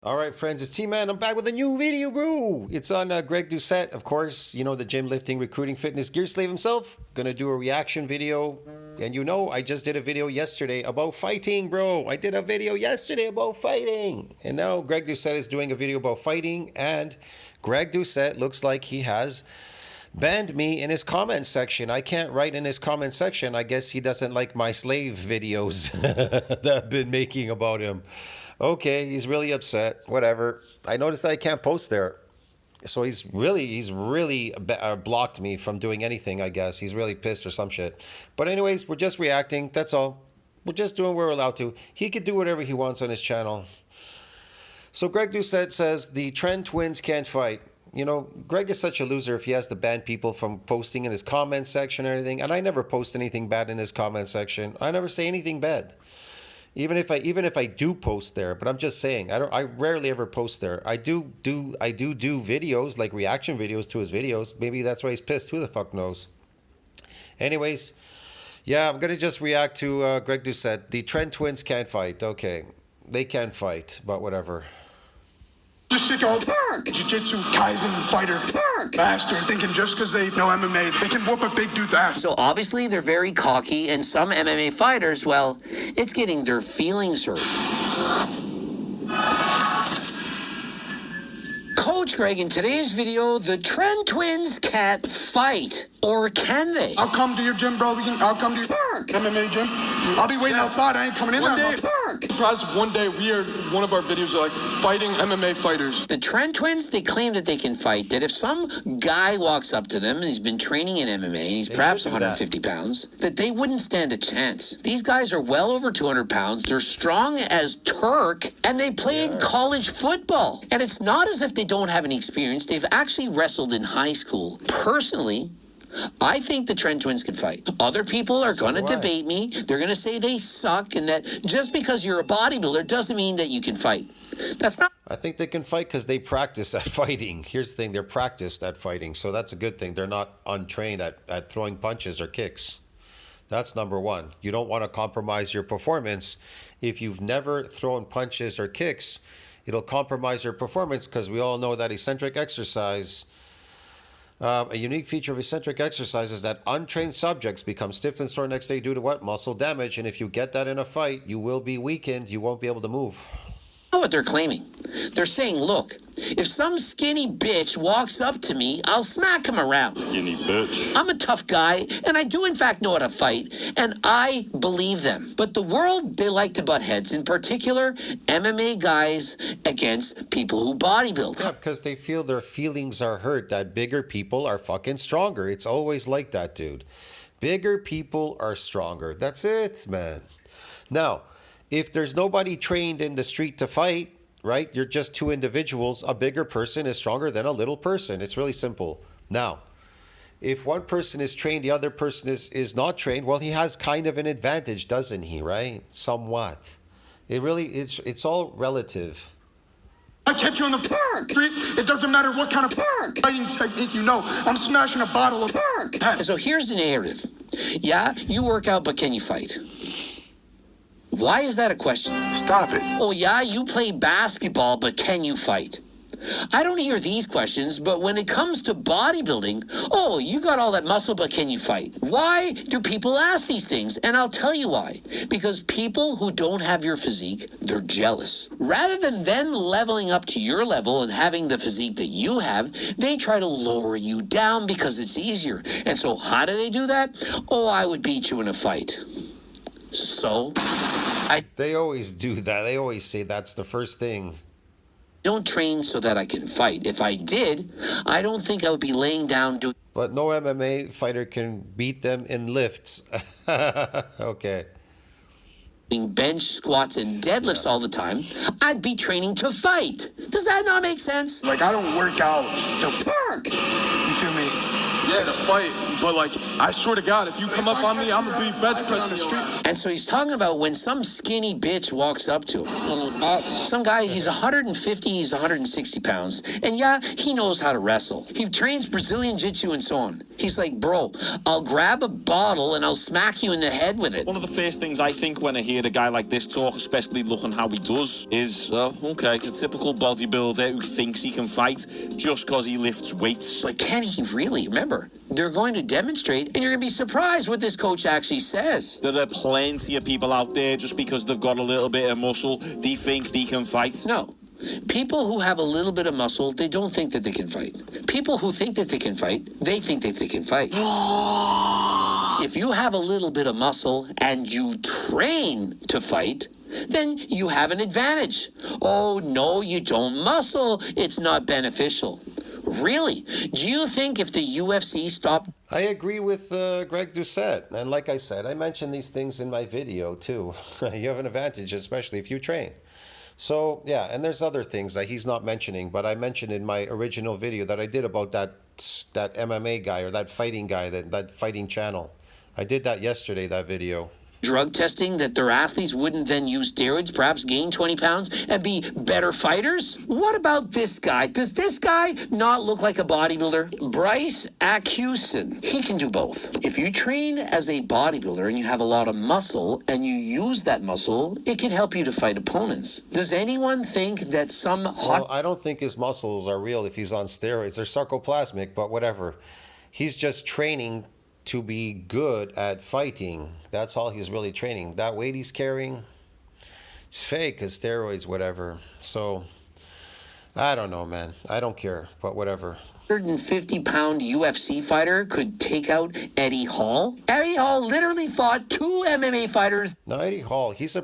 All right, friends, it's T-Man. I'm back with a new video, bro. It's on Greg Doucette, of course. You know, the gym, lifting, recruiting, fitness gear slave himself. Gonna do a reaction video. And you know, I just did a video yesterday about fighting, bro. I did a video yesterday about fighting. And now Greg Doucette is doing a video about fighting. And Greg Doucette looks like he has banned me in his comment section. I can't write in his comment section. I guess he doesn't like my slave videos that I've been making about him. Okay, he's really upset. Whatever. I noticed that I can't post there. So he's really blocked me from doing anything, I guess. He's really pissed or some shit. But anyways, we're just reacting. That's all. We're just doing what we're allowed to. He could do whatever he wants on his channel. So Greg Doucette says the Tren Twins can't fight. You know, Greg is such a loser if he has to ban people from posting in his comment section or anything. And I never post anything bad in his comment section. I never say anything bad. Even if I do post there, but I'm just saying, I rarely ever post there. I do videos, like reaction videos to his videos. Maybe that's why he's pissed. Who the fuck knows? Anyways, yeah, I'm gonna just react to Greg Doucette. The Tren Twins can't fight. Okay, they can't fight, but whatever. Just sick of jiu-jitsu, Kaizen fighter, bastard, thinking just because they know MMA, they can whoop a big dude's ass. So obviously they're very cocky, and some MMA fighters, well, it's getting their feelings hurt. Coach Greg, in today's video, the Tren Twins can't fight. Or can they? I'll come to your gym, bro. I'll come to your MMA gym. I'll be waiting outside. I ain't coming in there. Surprised one day one of our videos are like fighting MMA fighters. The Tren Twins, they claim that they can fight, that if some guy walks up to them and he's been training in MMA and he's perhaps 150 pounds, that they wouldn't stand a chance. These guys are well over 200 pounds. They're strong as Turk, and they played college football. And it's not as if they don't have any experience. They've actually wrestled in high school. Personally, I think the Tren Twins can fight. Other people are going to debate me. They're going to say they suck and that just because you're a bodybuilder doesn't mean that you can fight. That's not... I think they can fight because they practice at fighting. Here's the thing. They're practiced at fighting, so that's a good thing. They're not untrained at throwing punches or kicks. That's number one. You don't want to compromise your performance. If you've never thrown punches or kicks, it'll compromise your performance because we all know that eccentric exercise... a unique feature of eccentric exercise is that untrained subjects become stiff and sore next day due to what? Muscle damage. And if you get that in a fight, you will be weakened. You won't be able to move. What they're claiming. They're saying, look, if some skinny bitch walks up to me, I'll smack him around. Skinny bitch. I'm a tough guy, and I do in fact know how to fight, and I believe them. But the world, they like to butt heads, in particular, MMA guys against people who bodybuild. Yeah, because they feel their feelings are hurt, that bigger people are fucking stronger. It's always like that, dude. Bigger people are stronger. That's it, man. Now, if there's nobody trained in the street to fight, right? You're just two individuals. A bigger person is stronger than a little person. It's really simple. Now, if one person is trained, the other person is not trained, well, he has kind of an advantage, doesn't he, right? Somewhat. It's all relative. I catch you on the street. It doesn't matter what kind of fighting technique you know. I'm smashing a bottle of And so here's the narrative. Yeah, you work out, but can you fight? Why is that a question? Stop it. Oh, yeah, you play basketball, but can you fight? I don't hear these questions, but when it comes to bodybuilding, oh, you got all that muscle, but can you fight? Why do people ask these things? And I'll tell you why. Because people who don't have your physique, they're jealous. Rather than then leveling up to your level and having the physique that you have, they try to lower you down because it's easier. And so how do they do that? Oh, I would beat you in a fight. So... They always do that. They always say that's the first thing. Don't train so that I can fight. If I did, I don't think I would be laying down doing... But no MMA fighter can beat them in lifts. Okay. bench, squats, and deadlifts all the time. I'd be training to fight. Does that not make sense? Like, I don't work out to work. You feel me? Yeah, to fight. But like, I swear to God, if you come up on me, I'm gonna be bench pressing the street. And so he's talking about when some skinny bitch walks up to him. Skinny bitch. Some guy, he's 150, he's 160 pounds. And yeah, he knows how to wrestle. He trains Brazilian Jiu-Jitsu and so on. He's like, bro, I'll grab a bottle and I'll smack you in the head with it. One of the first things I think when I hear a guy like this talk, especially looking how he does, is, okay, a typical bodybuilder who thinks he can fight just because he lifts weights. But can he really? Remember, they're going to demonstrate, and you're going to be surprised what this coach actually says. There are plenty of people out there, just because they've got a little bit of muscle, they think they can fight. No. People who have a little bit of muscle, they don't think that they can fight. People who think that they can fight, they think that they can fight. If you have a little bit of muscle and you train to fight, then you have an advantage. Oh, no, you don't. Muscle, it's not beneficial. Really? Do you think if the UFC stopped... I agree with Greg Doucette. And like I said, I mentioned these things in my video too. You have an advantage, especially if you train. So, yeah, and there's other things that he's not mentioning, but I mentioned in my original video that I did about that MMA guy or that fighting guy, that fighting channel. I did that yesterday, that video. Drug testing, that their athletes wouldn't then use steroids, perhaps gain 20 pounds and be better fighters? What about this guy? Does this guy not look like a bodybuilder? Bryce Accuson. He can do both. If you train as a bodybuilder and you have a lot of muscle and you use that muscle, it can help you to fight opponents. Does anyone think that some Well, I don't think his muscles are real if he's on steroids. They're sarcoplasmic, but whatever. He's just training to be good at fighting. That's all he's really training. That weight he's carrying, it's fake, because steroids, whatever. So, I don't know, man. I don't care, but whatever. 150-pound UFC fighter could take out Eddie Hall? Eddie Hall literally fought 2 MMA fighters. No, Eddie Hall, he's a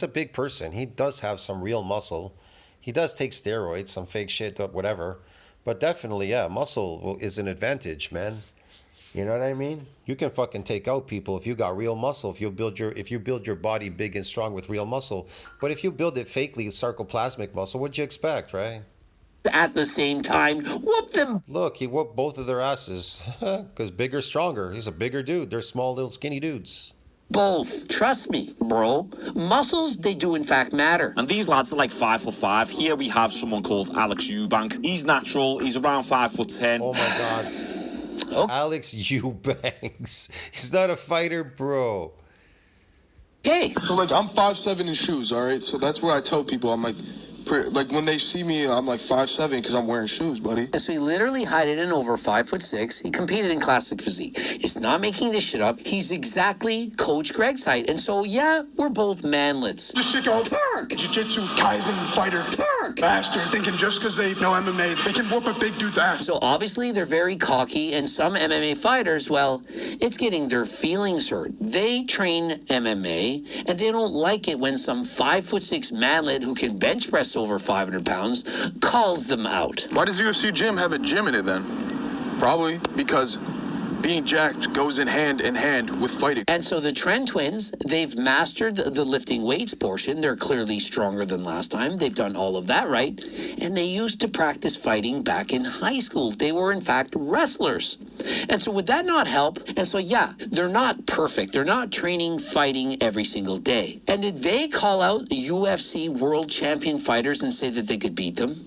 big person. He does have some real muscle. He does take steroids, some fake shit, whatever. But definitely, yeah, muscle is an advantage, man. You know what I mean? You can fucking take out people if you got real muscle, if you build your body big and strong with real muscle. But if you build it fakely, sarcoplasmic muscle, what'd you expect, right? At the same time, whoop them. Look, he whooped both of their asses. Because bigger, stronger. He's a bigger dude. They're small, little, skinny dudes. Both. Trust me, bro. Muscles, they do in fact matter. And these lads are like 5'5". Here we have someone called Alex Eubank. He's natural. He's around 5'10". Oh my God. Oh. Alex Eubanks. He's not a fighter, bro. Okay. So like, I'm 5'7" in shoes, all right? So that's where I tell people, I'm like when they see me, I'm like 5'7" because I'm wearing shoes, buddy. So he literally hid in over 5'6". He competed in classic physique. He's not making this shit up. He's exactly Coach Greg's height. And so, yeah, we're both manlets. Just sick old jiu-jitsu Kaizen fighter bastard thinking just because they know MMA, they can whoop a big dude's ass. So obviously they're very cocky, and some MMA fighters, well, it's getting their feelings hurt. They train MMA, and they don't like it when some 5'6" manlet who can bench press over 500 pounds calls them out. Why does UFC gym have a gym in it then? Probably because being jacked goes in hand with fighting. And so the Tren Twins, they've mastered the lifting weights portion. They're clearly stronger than last time. They've done all of that right. And they used to practice fighting back in high school. They were, in fact, wrestlers. And so would that not help? And so, yeah, they're not perfect. They're not training fighting every single day. And did they call out UFC world champion fighters and say that they could beat them?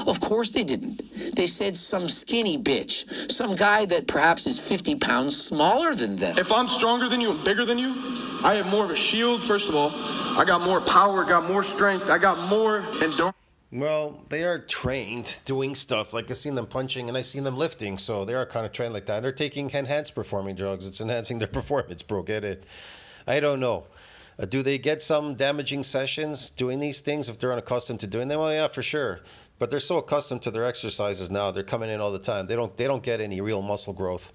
Of course they didn't. They said some skinny bitch, some guy that perhaps is 50 pounds smaller than them. If I'm stronger than you and bigger than you, I have more of a shield, first of all. I got more power, got more strength, I got more endurance. Well, they are trained doing stuff. Like I've seen them punching and I've seen them lifting. So they are kind of trained like that. They're taking enhanced performing drugs. It's enhancing their performance, bro. Get it? I don't know. Do they get some damaging sessions doing these things if they're unaccustomed to doing them? Well, yeah, for sure. But they're so accustomed to their exercises now. They're coming in all the time. They don't get any real muscle growth.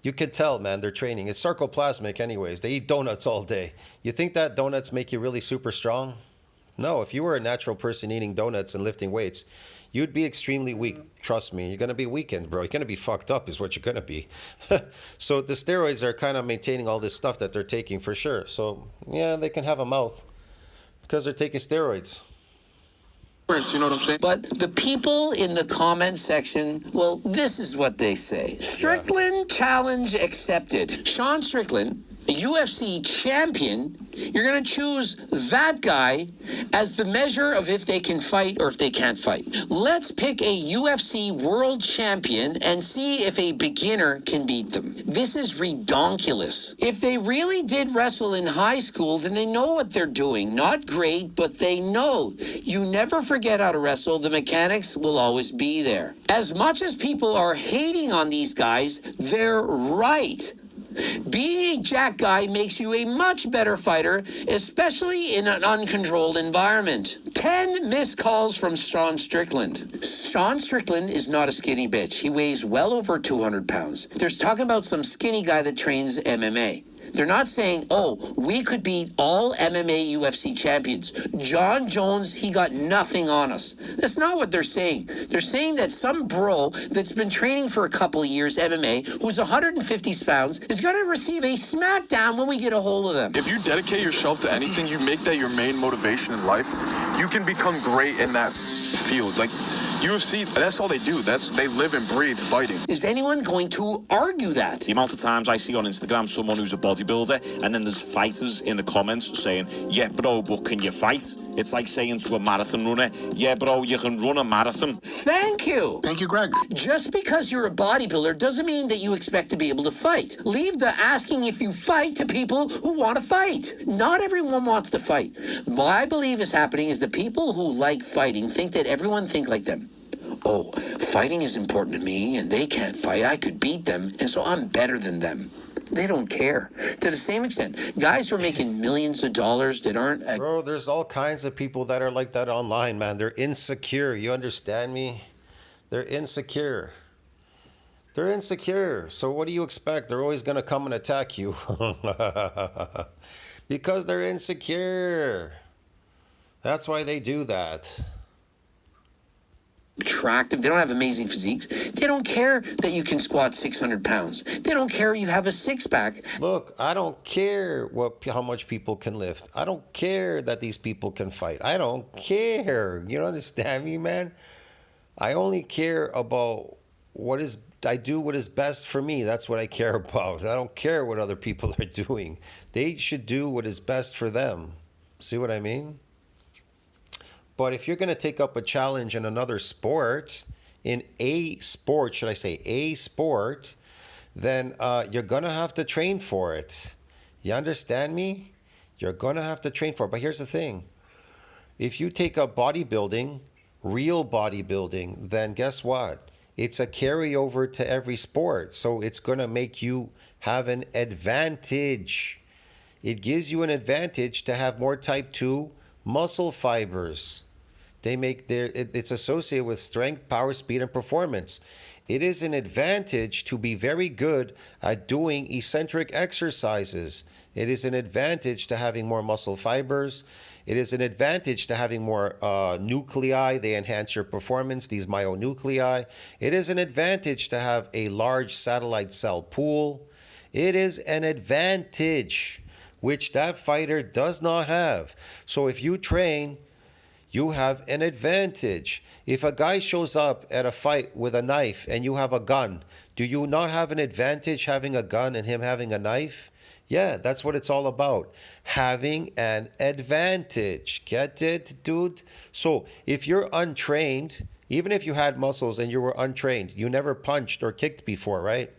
You can tell, man, they're training. It's sarcoplasmic anyways. They eat donuts all day. You think that donuts make you really super strong? No, if you were a natural person eating donuts and lifting weights, you'd be extremely weak. Trust me, you're going to be weakened, bro. You're going to be fucked up is what you're going to be. So the steroids are kind of maintaining all this stuff that they're taking for sure. So, yeah, they can have a mouth because they're taking steroids. You know what I'm saying? But the people in the comment section, well, this is what they say. Strickland challenge accepted. Sean Strickland, a UFC champion, you're going to choose that guy as the measure of if they can fight or if they can't fight. Let's pick a UFC world champion and see if a beginner can beat them. This is redonkulous. If they really did wrestle in high school, then they know what they're doing. Not great, but they know. You never forget how to wrestle. The mechanics will always be there. As much as people are hating on these guys, they're right. Being a jack guy makes you a much better fighter, especially in an uncontrolled environment. 10 missed calls from Sean Strickland. Sean Strickland is not a skinny bitch. He weighs well over 200 pounds. There's talking about some skinny guy that trains MMA. They're not saying, oh, we could beat all MMA UFC champions. John Jones, he got nothing on us. That's not what they're saying. They're saying that some bro that's been training for a couple of years MMA, who's 150 pounds, is going to receive a smackdown when we get a hold of them. If you dedicate yourself to anything, you make that your main motivation in life, you can become great in that field. Like, UFC, that's all they do. They live and breathe fighting. Is anyone going to argue that? The amount of times I see on Instagram someone who's a bodybuilder and then there's fighters in the comments saying, yeah, bro, but can you fight? It's like saying to a marathon runner, yeah, bro, you can run a marathon. Thank you. Thank you, Greg. Just because you're a bodybuilder doesn't mean that you expect to be able to fight. Leave the asking if you fight to people who want to fight. Not everyone wants to fight. What I believe is happening is the people who like fighting think that everyone think like them. Oh, fighting is important to me and they can't fight. I could beat them and so I'm better than them. They don't care. To the same extent, guys who are making millions of dollars that aren't... Bro, there's all kinds of people that are like that online, man. They're insecure. You understand me? They're insecure. They're insecure. So what do you expect? They're always going to come and attack you. Because they're insecure. That's why they do that. Attractive. They don't have amazing physiques. They don't care that you can squat 600 pounds. They don't care you have a six-pack. Look, I don't care how much people can lift. I don't care that these people can fight. I don't care. You understand me, man? I only care about I do what is best for me. That's what I care about. I don't care what other people are doing. They should do what is best for them. See what I mean? But if you're going to take up a challenge in another sport, in a sport, should I say a sport, then you're going to have to train for it. You understand me? You're going to have to train for it. But here's the thing. If you take up bodybuilding, real bodybuilding, then guess what? It's a carryover to every sport. So it's going to make you have an advantage. It gives you an advantage to have more type 2 muscle fibers. It's associated with strength, power, speed, and performance. It is an advantage to be very good at doing eccentric exercises. It is an advantage to having more muscle fibers. It is an advantage to having more nuclei. They enhance your performance, these myonuclei. It is an advantage to have a large satellite cell pool. It is an advantage which that fighter does not have. So if you train, you have an advantage. If a guy shows up at a fight with a knife and you have a gun, do you not have an advantage having a gun and him having a knife? Yeah, that's what it's all about. Having an advantage. Get it, dude? So if you're untrained, even if you had muscles and you were untrained, you never punched or kicked before, right?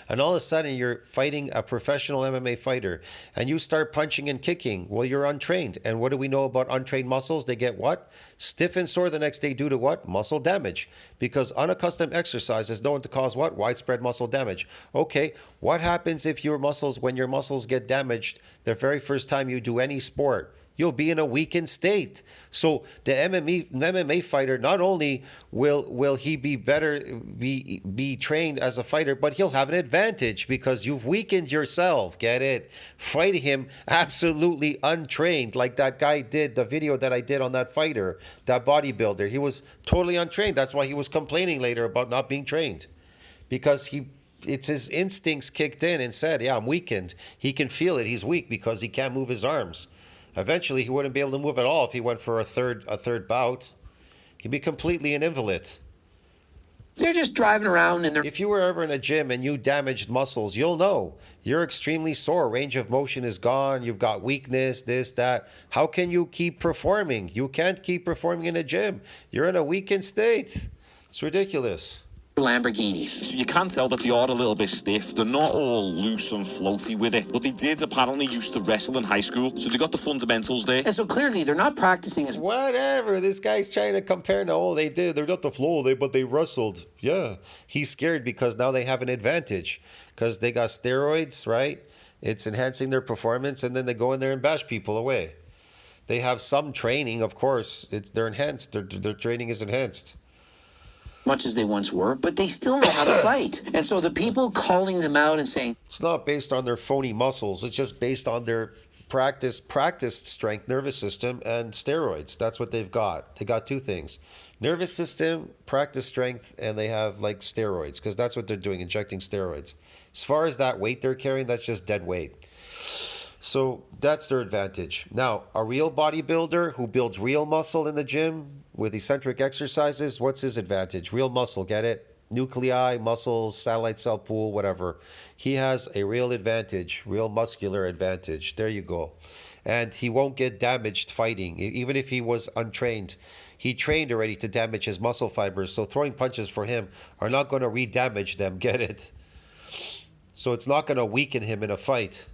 And all of a sudden you're fighting a professional MMA fighter and you start punching and kicking. Well, you're untrained. And what do we know about untrained muscles? They get what? Stiff and sore the next day due to what? Muscle damage. Because unaccustomed exercise is known to cause what? Widespread muscle damage. Okay, what happens if when your muscles get damaged the very first time you do any sport? You'll be in a weakened state. So the MMA fighter, not only will he be better, be trained as a fighter, but he'll have an advantage because you've weakened yourself. Get it? Fighting him absolutely untrained, like that guy did, the video that I did on that fighter, that bodybuilder. He was totally untrained. That's why he was complaining later about not being trained. Because it's his instincts kicked in and said, yeah, I'm weakened. He can feel it. He's weak because he can't move his arms. Eventually, he wouldn't be able to move at all if he went for a third bout. He'd be completely an invalid. They're just driving around and they're... If you were ever in a gym and you damaged muscles, you'll know. You're extremely sore. Range of motion is gone. You've got weakness, this, that. How can you keep performing? You can't keep performing in a gym. You're in a weakened state. It's ridiculous. Lamborghinis. So you can tell that they are a little bit stiff. They're not all loose and floaty with it. But they did apparently used to wrestle in high school. So they got the fundamentals there. And so clearly they're not practicing as... Whatever. This guy's trying to compare. No, they did. They're not the flow, but they wrestled. Yeah. He's scared because now they have an advantage. Because they got steroids, right? It's enhancing their performance. And then they go in there and bash people away. They have some training, of course. They're enhanced. Their training is enhanced. much as they once were, but they still know how to fight. And so the people calling them out and saying... It's not based on their phony muscles. It's just based on their practiced strength, nervous system, and steroids. That's what they've got. They got two things. Nervous system, practice strength, and they have like steroids, because that's what they're doing, injecting steroids. As far as that weight they're carrying, that's just dead weight. So that's their advantage. Now, a real bodybuilder who builds real muscle in the gym with eccentric exercises, what's his advantage? Real muscle, get it? Nuclei, muscles, satellite cell pool, whatever. He has a real advantage, real muscular advantage. There you go. And he won't get damaged fighting, even if he was untrained. He trained already to damage his muscle fibers, so throwing punches for him are not going to re-damage them, get it? So it's not going to weaken him in a fight.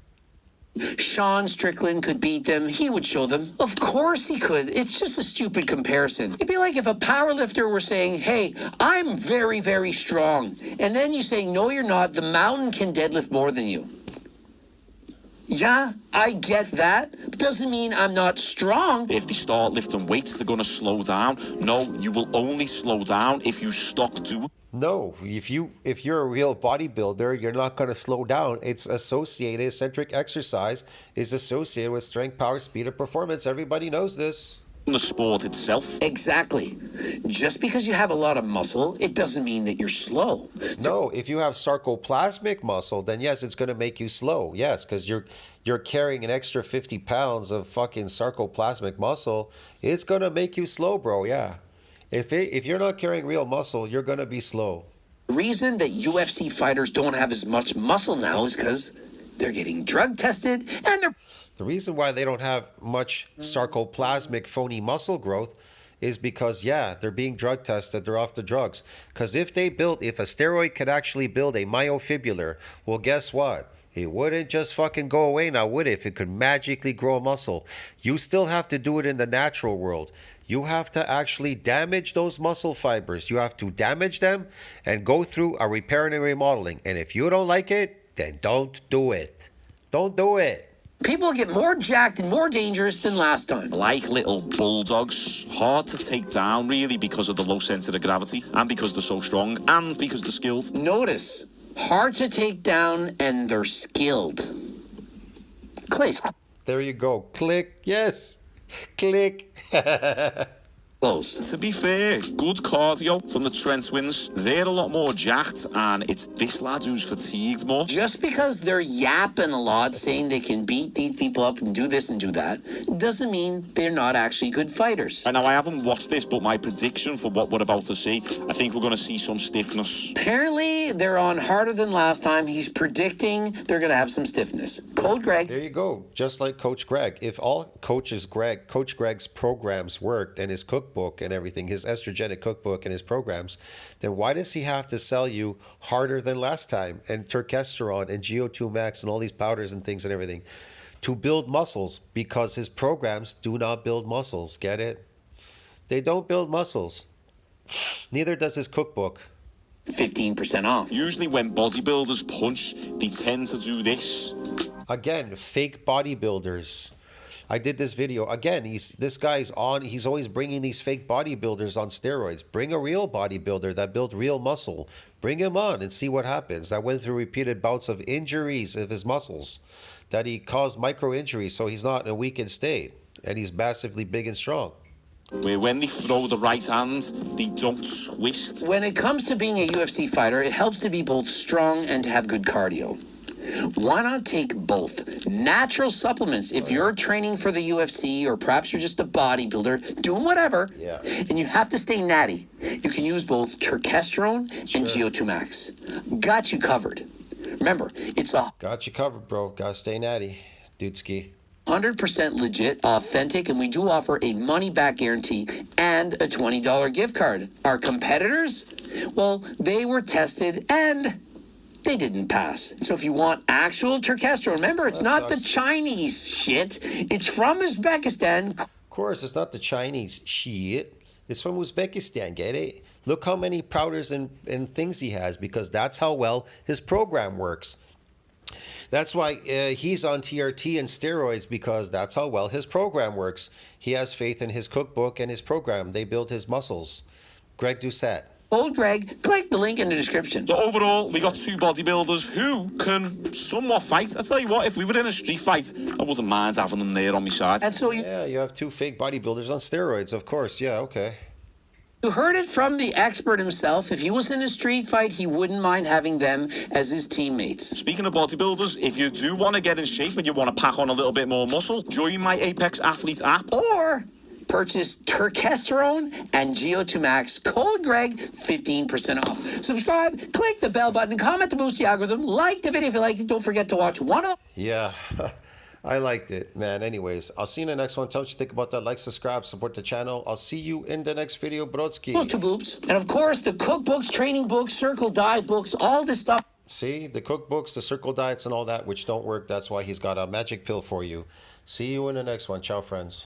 Sean Strickland could beat them. He would show them. Of course he could. It's just a stupid comparison. It'd be like if a powerlifter were saying, hey, I'm very, very strong. And then you say, no, you're not. The mountain can deadlift more than you. Yeah, I get that. But doesn't mean I'm not strong. If they start lifting weights, they're going to slow down. No, you will only slow down if you stop doing. No, if you're a real bodybuilder, you're not going to slow down. It's associated, eccentric exercise is associated with strength, power, speed, and performance. Everybody knows this. The sport itself. Exactly. Just because you have a lot of muscle, it doesn't mean that you're slow. No, if you have sarcoplasmic muscle, then yes, it's going to make you slow. Yes, because you're carrying an extra 50 pounds of fucking sarcoplasmic muscle. It's going to make you slow, bro. Yeah. If you're not carrying real muscle, you're going to be slow. The reason that UFC fighters don't have as much muscle now is because they're getting drug tested and they're... The reason why they don't have much sarcoplasmic phony muscle growth is because, yeah, they're being drug tested. They're off the drugs. Because if a steroid could actually build a myofibrillar, well, guess what? It wouldn't just fucking go away now, would it? If it could magically grow a muscle. You still have to do it in the natural world. You have to actually damage those muscle fibers. You have to damage them and go through a repair and a remodeling. And if you don't like it, then don't do it. Don't do it. People get more jacked and more dangerous than last time. Like little bulldogs, hard to take down really because of the low center of gravity and because they're so strong and because they're skilled. Notice, hard to take down and they're skilled. Clay's There you go. Click. Yes. Click. close. To be fair, good cardio from the Tren Twins. They're a lot more jacked, and it's this lad who's fatigued more. Just because they're yapping a lot, saying they can beat these people up and do this and do that, doesn't mean they're not actually good fighters. And now I haven't watched this, but my prediction for what we're about to see, I think we're going to see some stiffness. Apparently, they're on harder than last time. He's predicting they're going to have some stiffness. Code Greg. There you go. Just like Coach Greg. If all Coach Greg's programs worked and his cookbook and everything, his estrogenic cookbook and his programs, then why does he have to sell you harder than last time and Turkesterone and GO2 Max and all these powders and things and everything to build muscles? Because his programs do not build muscles. Get it? They don't build muscles. Neither does his cookbook. 15% off. Usually when bodybuilders punch, they tend to do this. Again, fake bodybuilders. I did this video. Again, he's always bringing these fake bodybuilders on steroids. Bring a real bodybuilder that built real muscle. Bring him on and see what happens. That went through repeated bouts of injuries of his muscles. That he caused micro injuries so he's not in a weakened state. And he's massively big and strong. Where when they throw the right hand, they don't twist. When it comes to being a UFC fighter, it helps to be both strong and to have good cardio. Why not take both? Natural supplements. If you're training for the UFC or perhaps you're just a bodybuilder, doing whatever, and you have to stay natty, you can use both turkesterone and GO2 Max. Got you covered. Remember, it's a Got you covered, bro. Gotta stay natty, dude ski. 100% legit, authentic, and we do offer a money-back guarantee and a $20 gift card. Our competitors, well, they were tested and they didn't pass. So if you want actual turkesterone, remember, it's not the Chinese shit. It's from Uzbekistan. Of course, it's not the Chinese shit. It's from Uzbekistan, get it? Look how many powders and things he has, because that's how well his program works. That's why he's on TRT and steroids, because that's how well his program works. He has faith in his cookbook and his program. They build his muscles. Greg Doucette. Old Greg, click the link in the description. So overall, we got two bodybuilders who can somewhat fight. I tell you what, if we were in a street fight, I wouldn't mind having them there on my side. And so you have two fake bodybuilders on steroids, of course. Yeah, okay. You heard it from the expert himself. If he was in a street fight, he wouldn't mind having them as his teammates. Speaking of bodybuilders, if you do want to get in shape and you want to pack on a little bit more muscle, join my Apex Athlete app. Or purchase turkesterone and GO2 Max. Code Greg, 15% off. Subscribe, click the bell button, comment to boost the algorithm, like the video if you liked it. Don't forget to watch one of... Yeah. I liked it, man. Anyways, I'll see you in the next one. Tell me what you think about that. Like, subscribe, support the channel. I'll see you in the next video, brodsky. Those two boobs. And of course, the cookbooks, training books, circle diet books, all this stuff. See, the cookbooks, the circle diets and all that, which don't work. That's why he's got a magic pill for you. See you in the next one. Ciao, friends.